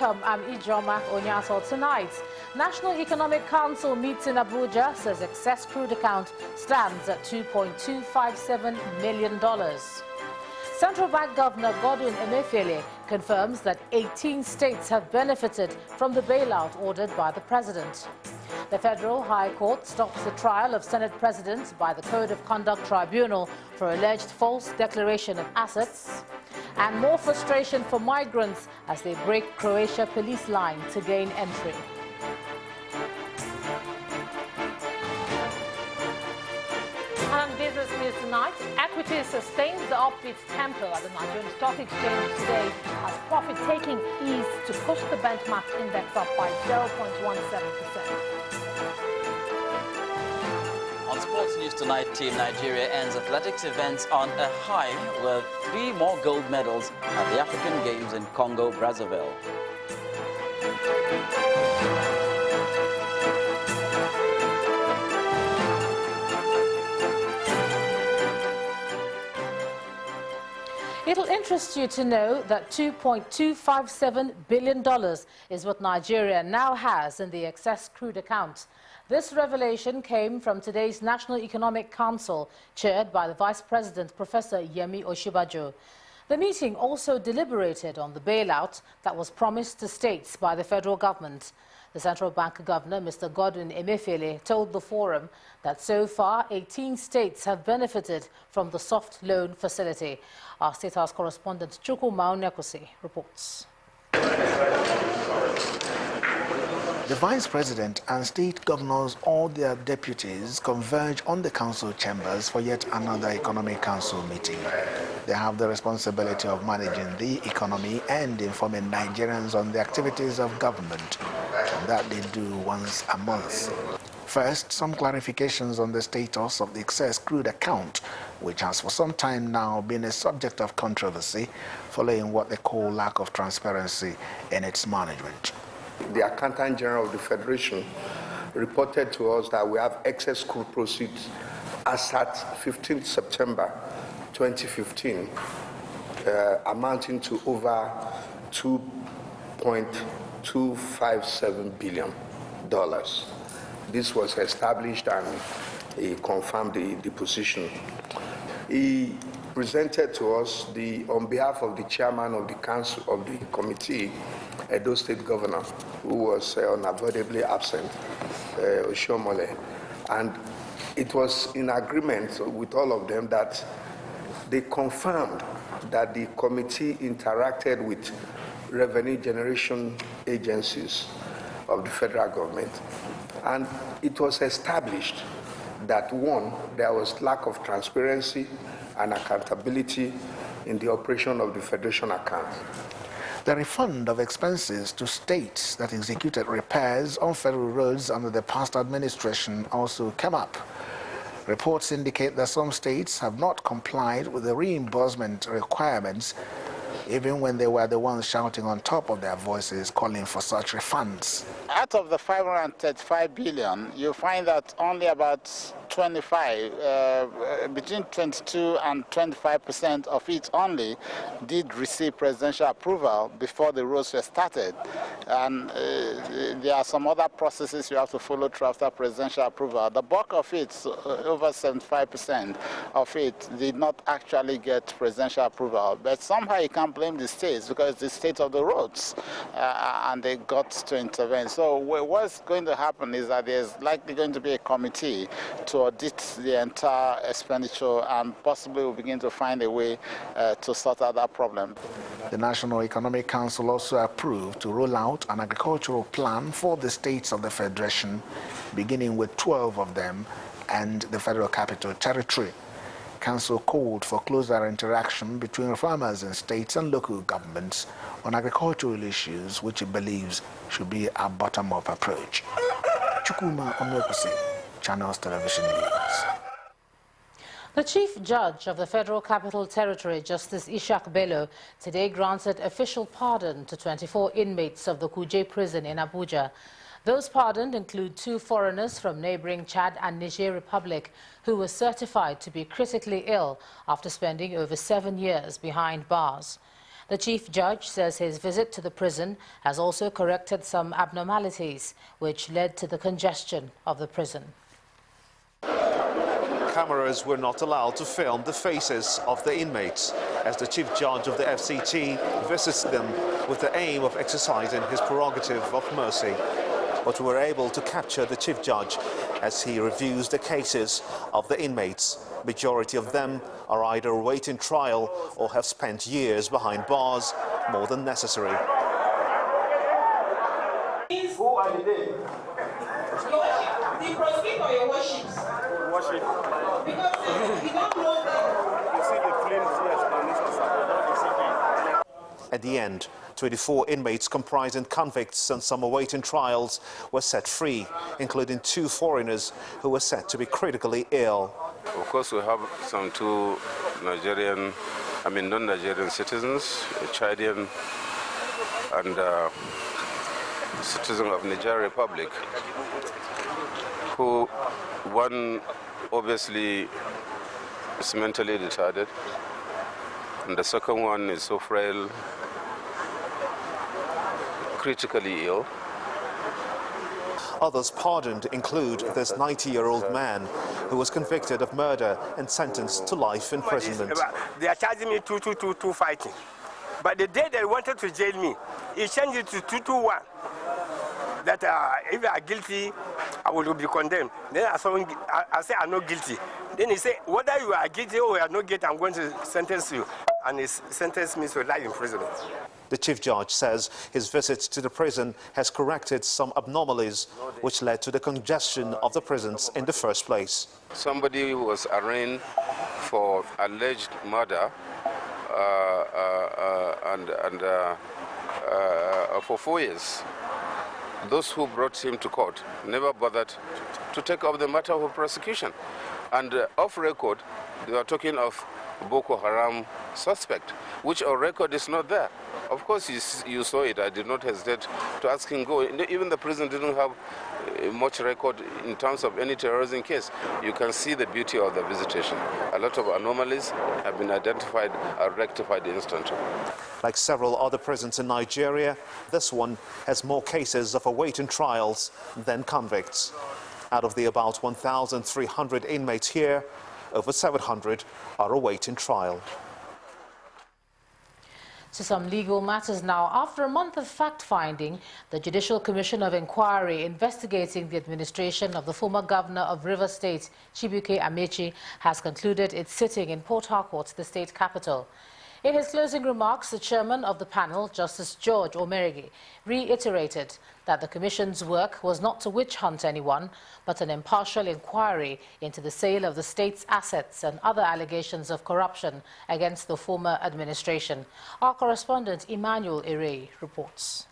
welcome. I'm Ijoma Onyaso. Tonight, National Economic Council meets in Abuja, says excess crude account stands at $2.257 million. Central Bank Governor Godwin Emefiele confirms that 18 states have benefited from the bailout ordered by the president. The Federal High Court stops the trial of Senate President by the Code of Conduct Tribunal for alleged false declaration of assets. And more frustration for migrants as they break Croatia police line to gain entry. And business news tonight. Equities sustained the upbeat tempo at the Nigerian Stock Exchange today as profit-taking eased to push the benchmark index up by 0.17%. On sports news tonight, Team Nigeria ends athletics events on a high with 3 more gold medals at the African Games in Congo, Brazzaville. It'll interest you to know that $2.257 billion is what Nigeria now has in the excess crude account. This revelation came from today's National Economic Council, chaired by the Vice President, Professor Yemi Osinbajo. The meeting also deliberated on the bailout that was promised to states by the federal government. The Central Bank Governor, Mr. Godwin Emefiele, told the forum that so far 18 states have benefited from the soft loan facility. Our State House correspondent Chukwu Maunekusi reports. The Vice President and state governors, all their deputies, converge on the council chambers for yet another economic council meeting. They have the responsibility of managing the economy and informing Nigerians on the activities of government, and that they do once a month. First, some clarifications on the status of the excess crude account, which has for some time now been a subject of controversy following what they call lack of transparency in its management. The Accountant General of the Federation reported to us that we have excess crude proceeds as at 15th September 2015, amounting to over $2.257 billion. This was established and he confirmed the position. He presented to us on behalf of the chairman of the council of the committee, Edo State Governor, who was unavoidably absent, Oshomole, and it was in agreement with all of them that they confirmed that the committee interacted with revenue generation agencies of the federal government, and it was established that, one, there was lack of transparency and accountability in the operation of the federation account. The refund of expenses to states that executed repairs on federal roads under the past administration also came up. Reports indicate that some states have not complied with the reimbursement requirements, even when they were the ones shouting on top of their voices calling for such refunds. Out of the 535 billion, you find that only about between 22 and 25% of it only did receive presidential approval before the roads were started. And there are some other processes you have to follow through after presidential approval. The bulk of it, over 75% of it, did not actually get presidential approval. But somehow you can't blame the states because it's the state of the roads and they got to intervene. So what's going to happen is that there's likely going to be a committee to audit the entire expenditure and possibly will begin to find a way to sort out that problem. The National Economic Council also approved to roll out an agricultural plan for the states of the Federation, beginning with 12 of them and the Federal Capital Territory. Council called for closer interaction between farmers in states and local governments on agricultural issues, which it believes should be a bottom-up approach. Chukuma Omekwusi, Channels Television News. The Chief Judge of the Federal Capital Territory, Justice Ishaq Bello, today granted official pardon to 24 inmates of the Kuje prison in Abuja. Those pardoned include 2 foreigners from neighboring Chad and Niger Republic who were certified to be critically ill after spending over 7 years behind bars. The chief judge says his visit to the prison has also corrected some abnormalities, which led to the congestion of the prison. Cameras were not allowed to film the faces of the inmates as the chief judge of the FCT visits them with the aim of exercising his prerogative of mercy. But we were able to capture the chief judge as he reviews the cases of the inmates. Majority of them are either awaiting trial or have spent years behind bars, more than necessary. Who are they? The prosecutor or your worships? Worship. Because you don't know them. You see the flimsy explanations about At the end, 24 inmates comprising convicts and some awaiting trials were set free, including 2 foreigners who were said to be critically ill. Of course, we have some 2 non-Nigerian citizens, a Chadian and citizen of Nigeria Republic, who one obviously is mentally retarded, and the second one is so frail, critically ill. Others pardoned include this 90-year-old man who was convicted of murder and sentenced to life imprisonment. They are charging me 222 fighting. But the day they wanted to jail me, he changed it to 221. That if I are guilty, I will be condemned. Then I say I'm not guilty. Then he said, whether you are guilty or you are not guilty, I'm going to sentence you. And he sentenced me to life imprisonment. The chief judge says his visit to the prison has corrected some abnormalities which led to the congestion of the prisons in the first place. Somebody was arraigned for alleged murder for 4 years. Those who brought him to court never bothered to take up the matter of prosecution. And off record, they were talking of Boko Haram suspect, which on record is not there. Of course, you saw it. I did not hesitate to ask him go. Even the prison didn't have much record in terms of any terrorism case. You can see the beauty of the visitation. A lot of anomalies have been identified and rectified instantly. Like several other prisons in Nigeria, this one has more cases of awaiting trials than convicts. Out of the about 1,300 inmates here, over 700 are awaiting trial. To some legal matters now. After a month of fact-finding, the Judicial Commission of Inquiry investigating the administration of the former governor of Rivers State, Chibuike Amechi, has concluded its sitting in Port Harcourt, the state capital. In his closing remarks, the chairman of the panel, Justice George Omerigi, reiterated that the commission's work was not to witch hunt anyone, but an impartial inquiry into the sale of the state's assets and other allegations of corruption against the former administration. Our correspondent Emmanuel Ire reports.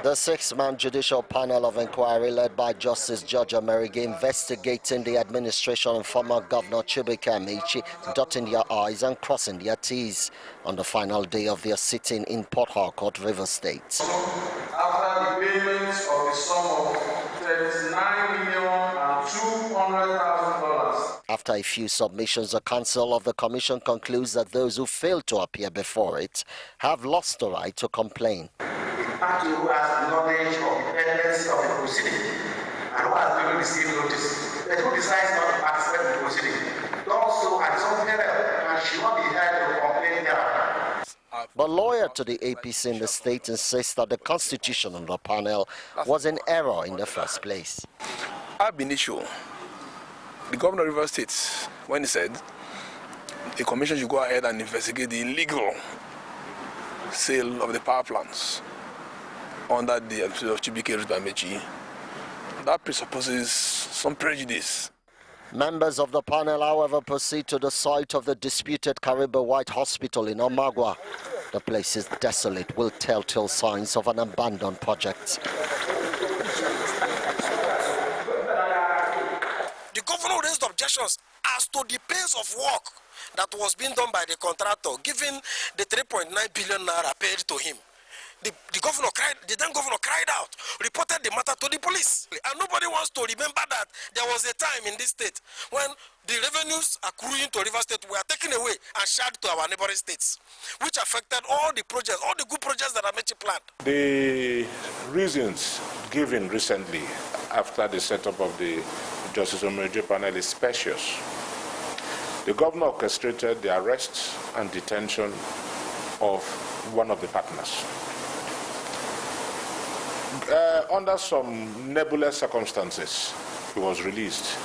The 6-man judicial panel of inquiry led by Justice George Omerigi investigating the administration of former Governor Chibuike Amechi, dotting their I's and crossing their T's on the final day of their sitting in Port Harcourt, Rivers State. After the payments of the sum of $39,200,000. After a few submissions, the Council of the Commission concludes that those who failed to appear before it have lost the right to complain. Party who has knowledge of the pendency of the proceeding and who has been received notice, but who decides not to participate in the proceeding, does so at some peril and should not be held to complain thereafter. But lawyer to the APC in the state insists that the constitution of the panel was in error in the first place. Ab initio, the governor of Rivers State, when he said the commission should go ahead and investigate the illegal sale of the power plants under the administration of Chibuike Amechi, that presupposes some prejudice. Members of the panel, however, proceed to the site of the disputed Kariba White Hospital in Omagwa. The place is desolate, with telltale signs of an abandoned project. The governor raised objections as to the pace of work that was being done by the contractor, given the 3.9 billion naira paid to him. the then governor cried out, reported the matter to the police. And nobody wants to remember that there was a time in this state when the revenues accruing to River State were taken away and shared to our neighboring states, which affected all the projects, all the good projects that Amechi planned. The reasons given recently after the setup of the Justice Omereje panel is specious. The governor orchestrated the arrest and detention of one of the partners. Under some nebulous circumstances, he was released.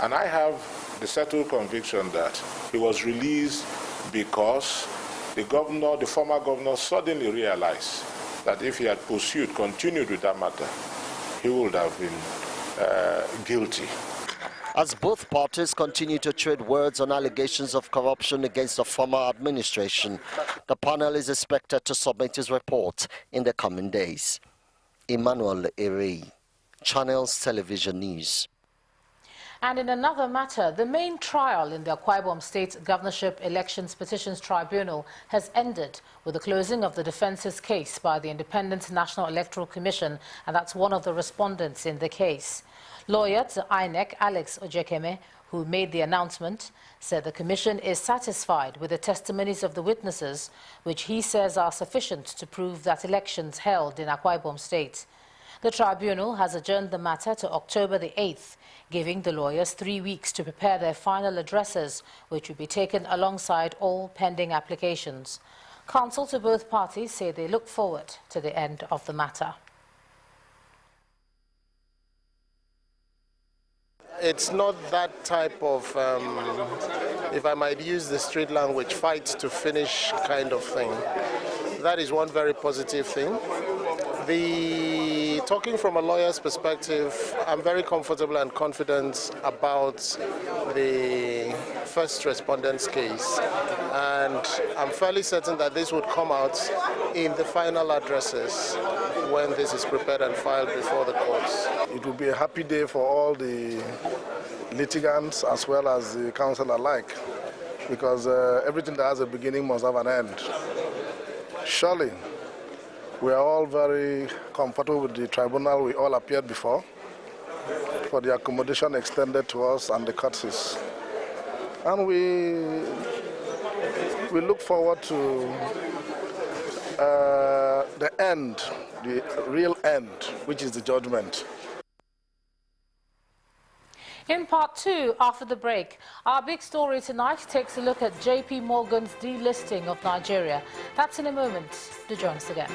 And I have the settled conviction that he was released because the former governor suddenly realized that if he had continued with that matter, he would have been guilty. As both parties continue to trade words on allegations of corruption against the former administration, the panel is expected to submit its report in the coming days. Emmanuel Eri, Channels Television News. And in another matter, the main trial in the Akwa Ibom State Governorship Elections Petitions Tribunal has ended with the closing of the defense's case by the Independent National Electoral Commission, and that's one of the respondents in the case. Lawyer to INEC, Alex Ojekeme, who made the announcement, said the commission is satisfied with the testimonies of the witnesses, which he says are sufficient to prove that elections held in Akwa Ibom State. The tribunal has adjourned the matter to October the 8th, giving the lawyers 3 weeks to prepare their final addresses, which will be taken alongside all pending applications. Counsel to both parties say they look forward to the end of the matter. It's not that type of, if I might use the street language, fight to finish kind of thing. That is one very positive thing. Talking from a lawyer's perspective, I'm very comfortable and confident about the first respondent's case. And I'm fairly certain that this would come out in the final addresses when this is prepared and filed before the courts. It will be a happy day for all the litigants as well as the counsel alike, because everything that has a beginning must have an end. Surely, we are all very comfortable with the tribunal we all appeared before, for the accommodation extended to us and the courtesies. And we look forward to the end, the real end, which is the judgment. In part 2, after the break, our big story tonight takes a look at JP Morgan's delisting of Nigeria. That's in a moment. Do join us again.